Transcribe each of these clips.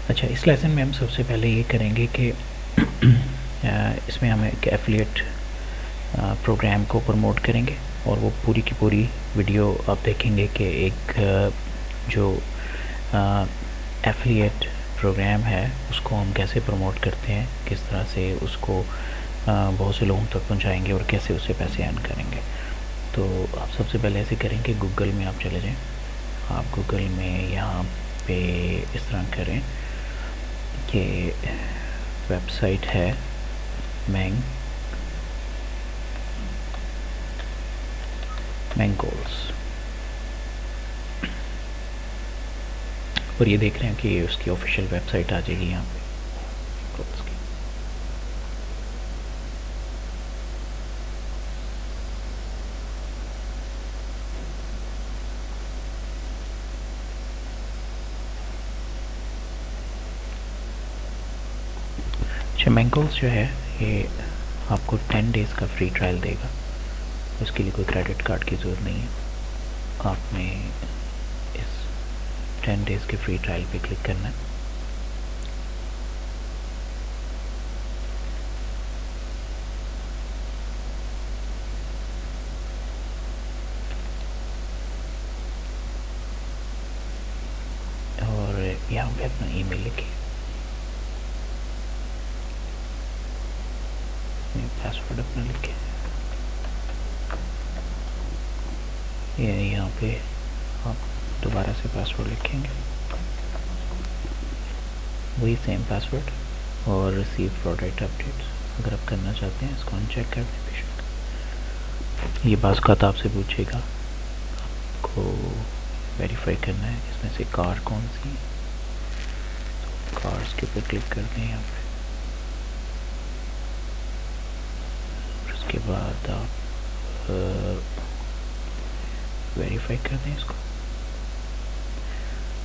अच्छा, इस लेसन में हम सबसे पहले ये करेंगे कि इसमें हम एक एफिलिएट प्रोग्राम को प्रमोट करेंगे और वो पूरी की पूरी वीडियो आप देखेंगे कि एक जो एफिलिएट प्रोग्राम है उसको हम कैसे प्रमोट करते हैं, किस तरह से उसको बहुत से लोगों तक पहुंचाएंगे और कैसे उससे पैसे अर्न करेंगे। तो आप सबसे पहले ऐसे करेंगे, गूगल में आप चले जाएं। आप गूगल में यहाँ पे इस तरह करें कि वेबसाइट है मैंगोल्स, और ये देख रहे हैं कि उसकी ऑफिशियल वेबसाइट आ जाएगी यहाँ पे। अच्छा, मैंगोल्स जो है ये आपको 10 डेज़ का फ्री ट्रायल देगा। उसके लिए कोई क्रेडिट कार्ड की ज़रूरत नहीं है। आपने इस 10 डेज़ के फ्री ट्रायल पे क्लिक करना है। और यहाँ पे अपना ईमेल लिखिए, पासवर्ड अपना लिखे, ये यहाँ पे आप दोबारा से पासवर्ड लिखेंगे, वही सेम पासवर्ड, और रिसीव प्रोडक्ट अपडेट्स अगर आप करना चाहते हैं इसको अनचेक कर दें बेशक। ये बात का आपसे पूछेगा, आपको वेरीफाई करना है इसमें से कार कौन सी है, तो कार्स के ऊपर क्लिक कर दें यहाँ पे। उसके बाद आप वेरीफाई कर दें इसको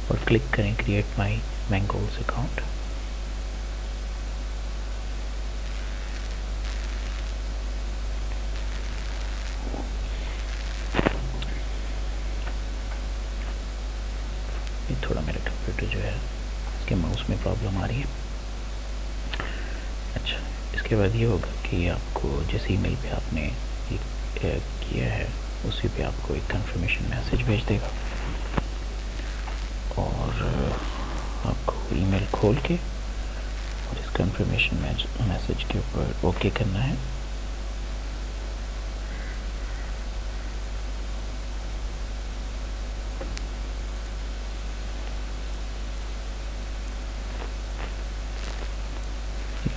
और क्लिक करें क्रिएट माई मैंगोल्स अकाउंट। ये थोड़ा मेरा कंप्यूटर जो है इसके माउस में प्रॉब्लम आ रही है। अच्छा, इसके बाद ये होगा कि आपको जिस ईमेल पे आपने किया है उसी पे आपको एक कंफर्मेशन मैसेज भेज देगा, और आपको ईमेल खोल के और इस कंफर्मेशन मैसेज के ऊपर ओके करना है।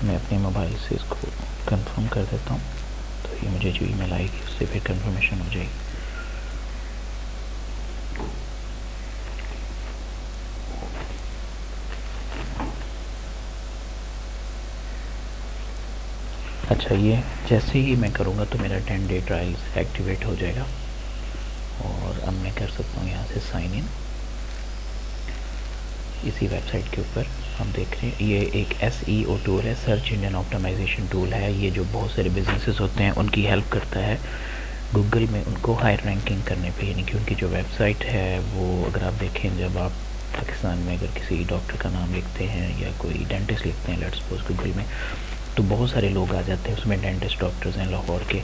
मैं अपने मोबाइल से इसको कंफर्म कर देता हूँ, तो ये मुझे जो ईमेल आएगी उससे फिर कंफर्मेशन हो जाएगी। अच्छा, ये जैसे ही मैं करूँगा तो मेरा 10 डे ट्रायल्स एक्टिवेट हो जाएगा, और अब मैं कर सकता हूँ यहाँ से साइन इन। इसी वेबसाइट के ऊपर हम देख रहे हैं ये एक SEO टूल है, सर्च इंजन ऑप्टिमाइजेशन टूल है। ये जो बहुत सारे बिजनेसेस होते हैं उनकी हेल्प करता है गूगल में उनको हायर रैंकिंग करने पे, यानी कि उनकी जो वेबसाइट है वो अगर आप देखें, जब आप पाकिस्तान में अगर किसी डॉक्टर का नाम लिखते हैं या कोई डेंटिस्ट लिखते हैं लेट्स सपोज गूगल में, तो बहुत सारे लोग आ जाते हैं उसमें। डेंटिस्ट डॉक्टर्स हैं लाहौर के,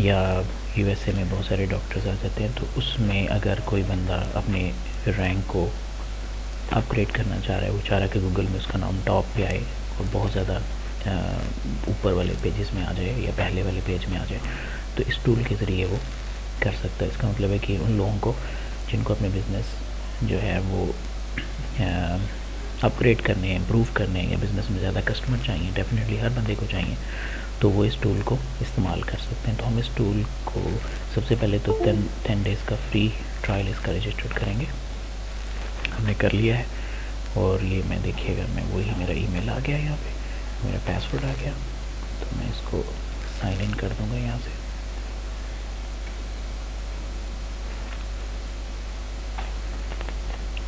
या USA में बहुत सारे डॉक्टर्स आ जाते हैं। तो उसमें अगर कोई बंदा अपने रैंक को अपग्रेड करना चाह रहा है, वो चाह रहा है कि गूगल में उसका नाम टॉप पे आए और बहुत ज़्यादा ऊपर वाले पेजेस में आ जाए या पहले वाले पेज में आ जाए, तो इस टूल के ज़रिए वो कर सकता है। इसका मतलब है कि उन लोगों को जिनको अपने बिज़नेस जो है वो अपग्रेड करने हैं, इम्प्रूव करने हैं, या बिज़नेस में ज़्यादा कस्टमर चाहिए, डेफिनेटली हर बंदे को चाहिए, तो वो इस टूल को इस्तेमाल कर सकते हैं। तो हम इस टूल को सबसे पहले तो 10 डेज़ का फ्री ट्रायल इसका रजिस्टर्ड करेंगे, हमने कर लिया है। और ये मैं देखिएगा, मैं वही मेरा ईमेल आ गया, यहाँ पे मेरा पासवर्ड आ गया, तो मैं इसको साइन इन कर दूंगा यहाँ से।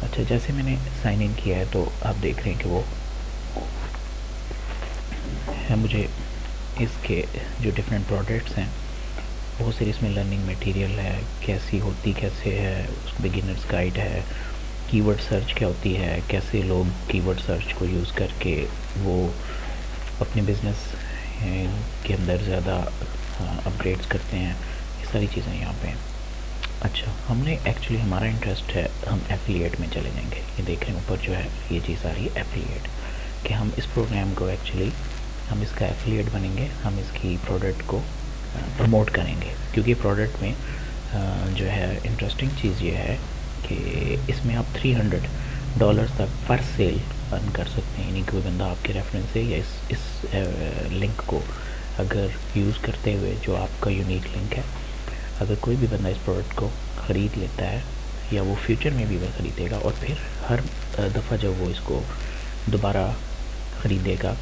अच्छा, जैसे मैंने साइन इन किया है तो आप देख रहे हैं कि वो है, मुझे इसके जो डिफरेंट प्रोडक्ट्स हैं बहुत सारी इसमें लर्निंग मटेरियल है, कैसी होती कैसे है, उस बिगिनर्स गाइड है, कीवर्ड सर्च क्या होती है, कैसे लोग कीवर्ड सर्च को यूज़ करके वो अपने बिज़नेस के अंदर ज़्यादा अपग्रेड्स करते हैं, ये सारी चीज़ें यहाँ पे हैं। अच्छा, हमने एक्चुअली हमारा इंटरेस्ट है, हम एफिलिएट में चले जाएंगे। ये देख रहे हैं ऊपर जो है ये चीज़ आ रही है एफिलिएट, कि हम इस प्रोग्राम को एक्चुअली हम इसका एफिलिएट बनेंगे, हम इसकी प्रोडक्ट को प्रमोट करेंगे। क्योंकि प्रोडक्ट में जो है इंटरेस्टिंग चीज़ ये है कि इसमें आप $300 तक पर सेल अर्न कर सकते हैं। यानी कोई बंदा आपके रेफरेंस से या इस लिंक को अगर यूज़ करते हुए, जो आपका यूनिक लिंक है, अगर कोई भी बंदा इस प्रोडक्ट को ख़रीद लेता है या वो फ्यूचर में भी वह ख़रीदेगा और फिर हर दफ़ा जब वो इसको दोबारा ख़रीदेगा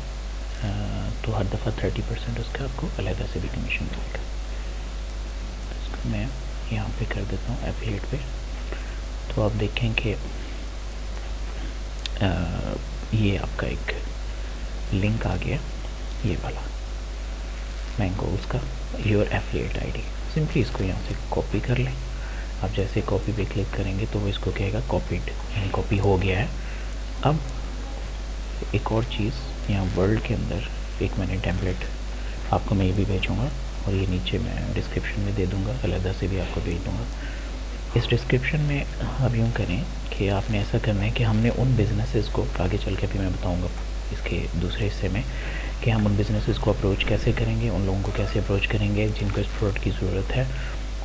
तो हर दफ़ा 30% उसका आपको अलग से भी कमीशन मिलेगा। इसको मैं यहाँ पे कर देता हूँ एफिलिएट पे, तो आप देखें कि ये आपका एक लिंक आ गया, ये वाला मैंगोज़ का योर एफिलिएट आईडी। सिंपली इसको यहाँ से कॉपी कर लें। आप जैसे कॉपी पे क्लिक करेंगे तो वो इसको कहेगा कॉपीड, यानी कॉपी हो गया है। अब एक और चीज़ यहाँ वर्ल्ड के अंदर एक मैंने टेम्पलेट आपको मैं ये भी भेजूँगा और ये नीचे मैं डिस्क्रिप्शन में दे दूँगा, अलग से भी आपको भेज दूँगा। इस डिस्क्रिप्शन में आप यूँ करें कि आपने ऐसा करना है कि हमने उन बिज़नेसेस को आगे चल के भी मैं बताऊँगा इसके दूसरे हिस्से में कि हम उन बिज़नेसेस को अप्रोच कैसे करेंगे, उन लोगों को कैसे अप्रोच करेंगे जिनको इस प्रोडक्ट की ज़रूरत है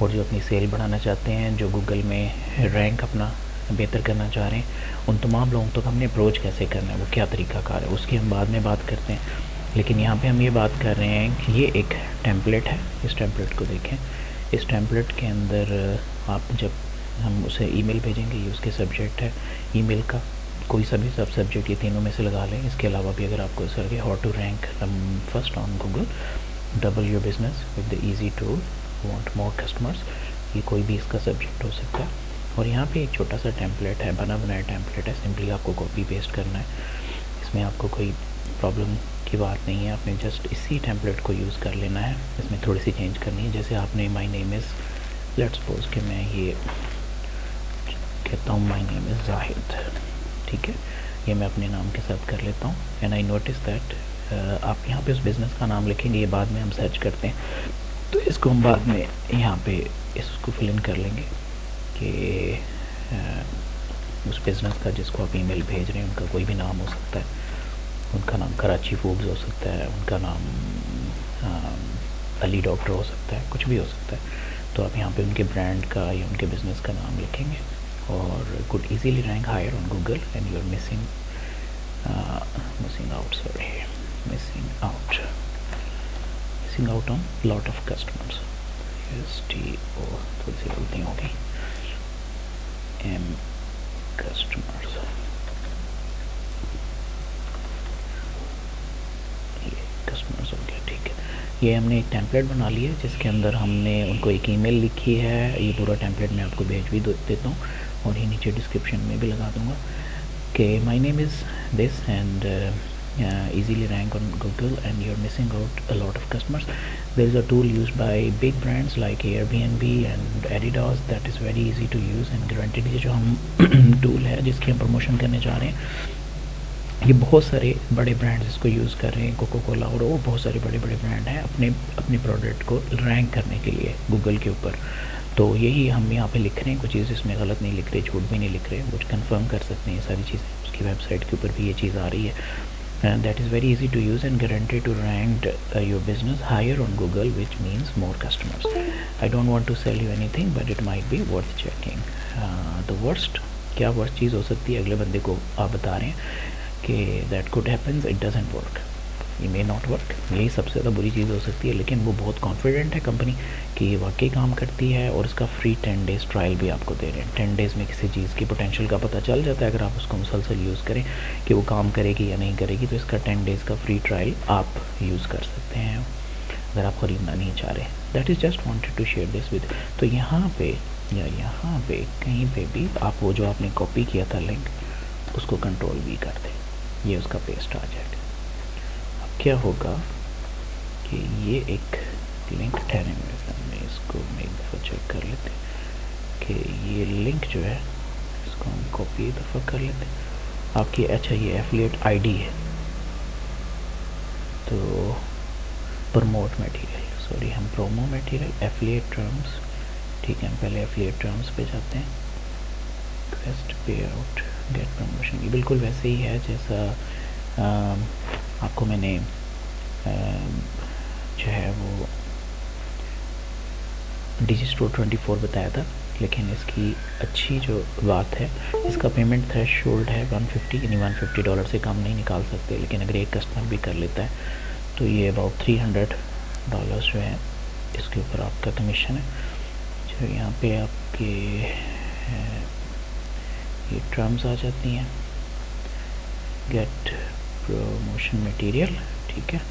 और जो अपनी सेल बढ़ाना चाहते हैं, जो गूगल में रैंक अपना बेहतर करना चाह रहे हैं, उन तमाम लोगों तक हमने अप्रोच कैसे करना है, वो क्या तरीक़ाकार है, उसकी हम बाद में बात करते हैं। लेकिन यहाँ पे हम ये बात कर रहे हैं कि ये एक टेम्पलेट है। इस टेम्पलेट को देखें। इस टेम्पलेट के अंदर आप जब हम उसे ईमेल भेजेंगे, ये उसके सब्जेक्ट है ईमेल का, कोई सा भी सब सब्जेक्ट ये तीनों में से लगा लें। इसके अलावा भी अगर आपको सर के how to rank first on Google, double your business with the easy tool, want more customers, ये कोई भी इसका सब्जेक्ट हो सकता है। और यहाँ पे एक छोटा सा टेम्पलेट है, बना बनाया टेम्पलेट है, सिंपली आपको कॉपी पेस्ट करना है। इसमें आपको कोई प्रॉब्लम की बात नहीं है, आपने जस्ट इसी टेम्पलेट को यूज़ कर लेना है। इसमें थोड़ी सी चेंज करनी है। जैसे आपने my name is, let's suppose कि मैं ये कहता हूँ माय नेम इज़ जाहिद, ठीक है, ये मैं अपने नाम के साथ कर लेता हूँ। एंड आई नोटिस दैट आप यहाँ पे उस बिज़नेस का नाम लिखेंगे, ये बाद में हम सर्च करते हैं तो इसको हम बाद में यहाँ पे इसको फिल इन कर लेंगे कि उस बिज़नेस का जिसको आप ईमेल भेज रहे हैं उनका कोई भी नाम हो सकता है। उनका नाम कराची फूड्स हो सकता है, उनका नाम अली डॉक्टर हो सकता है, कुछ भी हो सकता है। तो आप यहाँ पे उनके ब्रांड का या उनके बिज़नेस का नाम लिखेंगे और could easily rank higher on Google and you're missing out on lot of customers. STO थोड़ी सी गलती हो गई, M customers, ये customers हो गया, ठीक है। ये हमने एक टेम्पलेट बना लिया है जिसके अंदर हमने उनको एक ईमेल लिखी है। ये पूरा टेम्पलेट मैं आपको भेज भी देता हूँ और ये नीचे डिस्क्रिप्शन में भी लगा दूँगा कि my name is this and easily rank on Google and you're missing out a lot of customers. There is a tool used by big brands like Airbnb and Adidas that is very easy to use and guaranteed। ये जो हम tool है जिसकी हम promotion करने जा रहे हैं, ये बहुत सारे बड़े ब्रांड्स इसको यूज़ कर रहे हैं, कोको कोला और वो बहुत सारे बड़े बड़े ब्रांड हैं अपने प्रोडक्ट को रैंक करने के लिए गूगल के ऊपर। तो यही हम यहाँ पे लिख रहे हैं, कुछ चीज़ इसमें गलत नहीं लिख रहे, झूठ भी नहीं लिख रहे, कुछ कंफर्म कर सकते हैं ये सारी चीज़ें। उसकी वेबसाइट के ऊपर भी ये चीज़ आ रही है। That is very easy to use and guaranteed to rank your business higher on Google, which means more customers. I don't want to sell you anything, but it might be worth checking. The worst, क्या worst चीज़ हो सकती है अगले बंदे को आप बता रहे हैं कि that could happen, it doesn't work, ये may not work, यही सबसे ज़्यादा बुरी चीज़ हो सकती है। लेकिन वो बहुत कॉन्फिडेंट है कंपनी कि ये वाकई काम करती है और इसका फ्री 10 डेज़ ट्रायल भी आपको दे रहे हैं। 10 डेज़ में किसी चीज़ की पोटेंशियल का पता चल जाता है अगर आप उसको मुसलसल यूज़ करें कि वो काम करेगी या नहीं करेगी। तो इसका 10 डेज़ का फ्री ट्रायल आप यूज़ कर सकते हैं अगर आप ख़रीदना नहीं चाह रहे। That is just wanted to share this with. तो यहाँ पे या यहाँ पे कहीं पे भी आप वो जो आपने कॉपी किया था लिंक, उसको कंट्रोल भी कर दें, ये उसका पेस्ट आ जाएगा। क्या होगा कि ये एक लिंक ठहरे में इसको मैं एक दफ़ा चेक कर लेते हैं कि ये लिंक जो है इसको हम कॉपी दफ़ा कर लेते हैं आपकी। अच्छा ये एफिलिएट आईडी है, तो प्रमोट मटेरियल, सॉरी हम प्रोमो मटेरियल एफिलिएट टर्म्स, ठीक है हम पहले एफिलिएट टर्म्स पे जाते हैं। रिक्वेस्ट पे आउट गेट प्रमोशन, ये बिल्कुल वैसे ही है जैसा आपको मैंने जो है वो डिजिस्टोर 24 बताया था, लेकिन इसकी अच्छी जो बात है इसका पेमेंट थ्रेशोल्ड है 150, यानी $150 से कम नहीं निकाल सकते, लेकिन अगर एक कस्टमर भी कर लेता है तो ये अबाउट $300 जो है इसके ऊपर आपका कमीशन है। जो यहाँ पे आपके ये टर्म्स आ जाती हैं, गेट प्रमोशन मटेरियल, ठीक है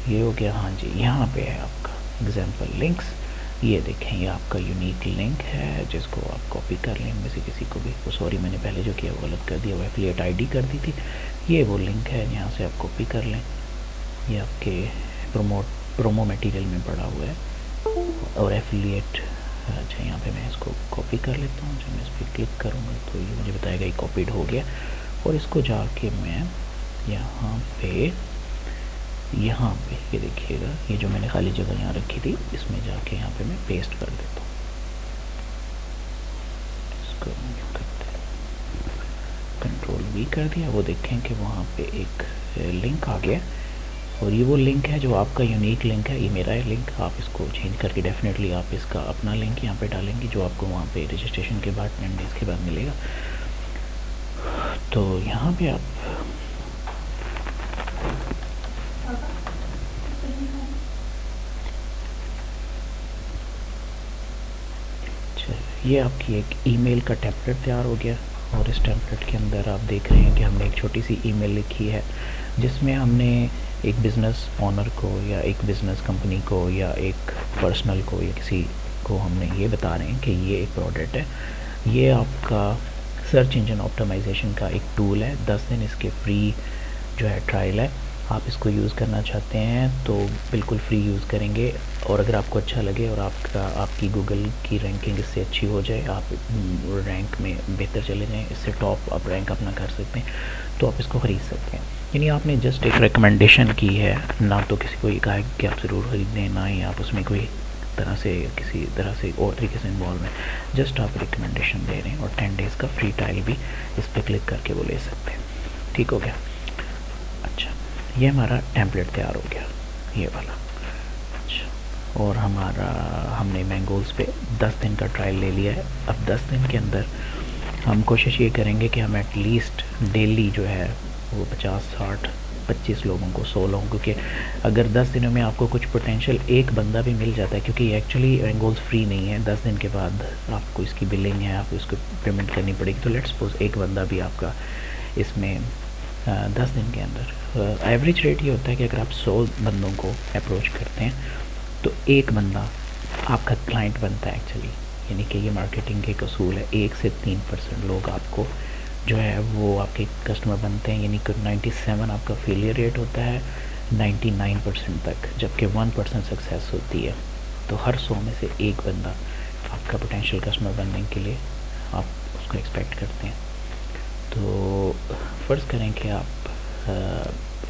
ये हो गया। हाँ जी यहाँ पे है आपका एग्जाम्पल लिंक्स, ये देखें ये आपका यूनिक लिंक है जिसको आप कॉपी कर लें इनमें से किसी को भी। वो सॉरी मैंने पहले जो किया वो गलत कर दिया, वो एफिलिएट आईडी कर दी थी, ये वो लिंक है यहाँ से आप कॉपी कर लें। ये आपके प्रोमो मटेरियल में पड़ा हुआ है और एफिलिएट। अच्छा यहाँ पे मैं इसको कॉपी कर लेता हूँ, जब मैं इस पर क्लिक करूँगा तो ये मुझे बताएगा ये कॉपीड हो गया। और इसको जाके मैं यहाँ पे ये देखिएगा, ये जो मैंने खाली जगह यहाँ रखी थी इसमें जाके यहाँ पे मैं पेस्ट कर देता हूँ। इसको करते हैं कंट्रोल V कर दिया, वो देखें कि वहाँ पे एक लिंक आ गया और ये वो लिंक है जो आपका यूनिक लिंक है, ये मेरा है लिंक। आप इसको चेंज करके डेफिनेटली आप इसका अपना लिंक यहाँ पे डालेंगे जो आपको वहाँ पे रजिस्ट्रेशन के बाद 10 डेज़ के बाद मिलेगा। तो यहाँ पे आप ये आपकी एक ईमेल का टेम्पलेट तैयार हो गया और इस टेम्पलेट के अंदर आप देख रहे हैं कि हमने एक छोटी सी ईमेल लिखी है जिसमें हमने एक बिज़नेस ओनर को या एक बिज़नेस कंपनी को या एक पर्सनल को या किसी को हमने ये बता रहे हैं कि ये एक प्रोडक्ट है, ये आपका सर्च इंजन ऑप्टिमाइजेशन का एक टूल है। 10 दिन इसके फ्री जो है ट्रायल है, आप इसको यूज़ करना चाहते हैं तो बिल्कुल फ्री यूज़ करेंगे। और अगर आपको अच्छा लगे और आपकी गूगल की रैंकिंग इससे अच्छी हो जाए, आप रैंक में बेहतर चले जाएं, इससे टॉप आप रैंक अपना कर सकते हैं, तो आप इसको ख़रीद सकते हैं। यानी आपने जस्ट एक रिकमेंडेशन की है, ना तो किसी को ये कहा है कि आप ज़रूर ख़रीदें, ना ही आप उसमें कोई तरह से किसी तरह से और तरीके से इन्वॉल्व हैं, जस्ट आप रिकमेंडेशन दे रहे हैं। और 10 डेज़ का फ्री ट्रायल भी इस पर क्लिक करके वो ले सकते हैं। ठीक हो गया। अच्छा ये हमारा टेम्पलेट तैयार हो गया ये वाला। अच्छा और हमने मैंगोज़ पे 10 दिन का ट्रायल ले लिया है। अब 10 दिन के अंदर हम कोशिश ये करेंगे कि हम एटलीस्ट डेली जो है वो 50, 60, 25 लोगों को, 100 लोगों को, क्योंकि अगर 10 दिनों में आपको कुछ पोटेंशियल एक बंदा भी मिल जाता है, क्योंकि एक्चुअली मैंगोज़ फ्री नहीं है, 10 दिन के बाद आपको इसकी बिलिंग है, आपको इसको पेमेंट करनी पड़ेगी। तो लेट्स सपोज एक बंदा भी आपका इसमें 10 दिन के अंदर, एवरेज रेट ये होता है कि अगर आप 100 बंदों को अप्रोच करते हैं तो एक बंदा आपका क्लाइंट बनता है एक्चुअली। यानी कि ये मार्केटिंग के एक असूल है, 1 से 3% लोग आपको जो है वो आपके कस्टमर बनते हैं। यानी कि 97 आपका फेलियर रेट होता है 99% तक, जबकि 1% सक्सेस होती है। तो हर 100 में से एक बंदा आपका पोटेंशियल कस्टमर बनने के लिए आप उसको एक्सपेक्ट करते हैं। तो फ़र्ज़ करें कि आप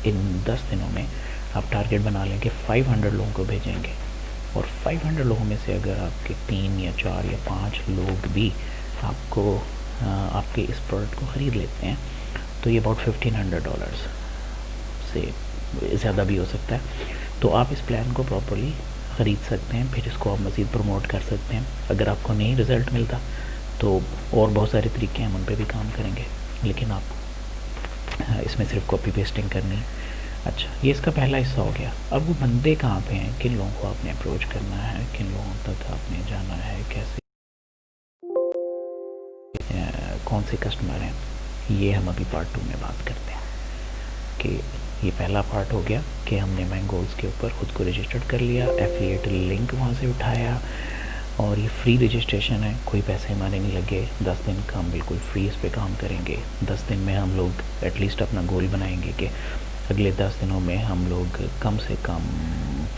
इन 10 दिनों में आप टारगेट बना लें कि 500 लोगों को भेजेंगे, और 500 लोगों में से अगर आपके 3 या 4 या 5 लोग भी आपके इस प्रोडक्ट को ख़रीद लेते हैं तो ये अबाउट $1500 से ज़्यादा भी हो सकता है। तो आप इस प्लान को प्रॉपर्ली ख़रीद सकते हैं, फिर इसको आप मज़ीद प्रमोट कर सकते हैं। अगर आपको नहीं रिज़ल्ट मिलता तो और बहुत सारे तरीके हैं, हम उन पर भी काम करेंगे, लेकिन आप इसमें सिर्फ कॉपी पेस्टिंग करनी है। अच्छा ये इसका पहला हिस्सा हो गया। अब वो बंदे कहाँ पे हैं, किन लोगों को आपने अप्रोच करना है, किन लोगों तक आपने जाना है, कैसे कौन से कस्टमर हैं, ये हम अभी पार्ट 2 में बात करते हैं। कि ये पहला पार्ट हो गया कि हमने मैंगोज़ के ऊपर ख़ुद को रजिस्टर्ड कर लिया, एफिलिएट लिंक वहाँ से उठाया, और ये फ्री रजिस्ट्रेशन है, कोई पैसे हमारे नहीं लगे। 10 दिन का हम बिल्कुल फ्री इस पे काम करेंगे। 10 दिन में हम लोग एटलीस्ट अपना गोल बनाएंगे कि अगले 10 दिनों में हम लोग कम से कम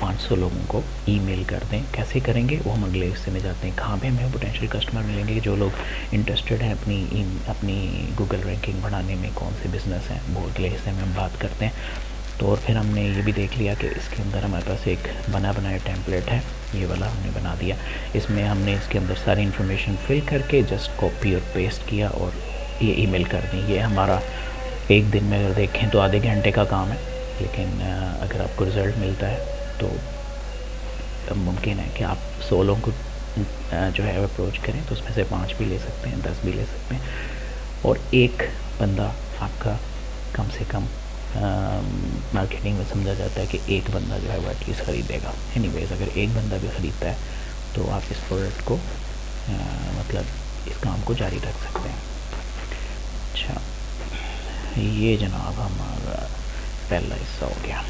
500 लोगों को ईमेल कर दें। कैसे करेंगे वो हम अगले हिस्से में जाते हैं। कहाँ पे हमें पोटेंशियल कस्टमर मिलेंगे, जो लोग इंटरेस्टेड हैं अपनी गूगल रैंकिंग बढ़ाने में, कौन से बिज़नेस हैं, वो अगले हिस्से में हम बात करते हैं। तो और फिर हमने ये भी देख लिया कि इसके अंदर हमारे पास एक बनाया टेम्पलेट है, ये वाला हमने बना दिया। इसमें हमने इसके अंदर सारी इन्फॉर्मेशन फिल करके जस्ट कॉपी और पेस्ट किया और ये ईमेल कर दी। ये हमारा एक दिन में अगर देखें तो आधे घंटे का काम है, लेकिन अगर आपको रिज़ल्ट मिलता है तो मुमकिन है कि आप 100 लोगों को जो है अप्रोच करें तो उसमें से 5 भी ले सकते हैं, 10 भी ले सकते हैं, और एक बंदा आपका कम से कम मार्केटिंग में समझा जाता है कि एक बंदा जो है वो एटलीस्ट ख़रीदेगा। एनीवेज अगर एक बंदा भी ख़रीदता है तो आप इस प्रोडक्ट को मतलब इस काम को जारी रख सकते हैं। अच्छा, ये जनाब हमारा पहला हिस्सा हो गया।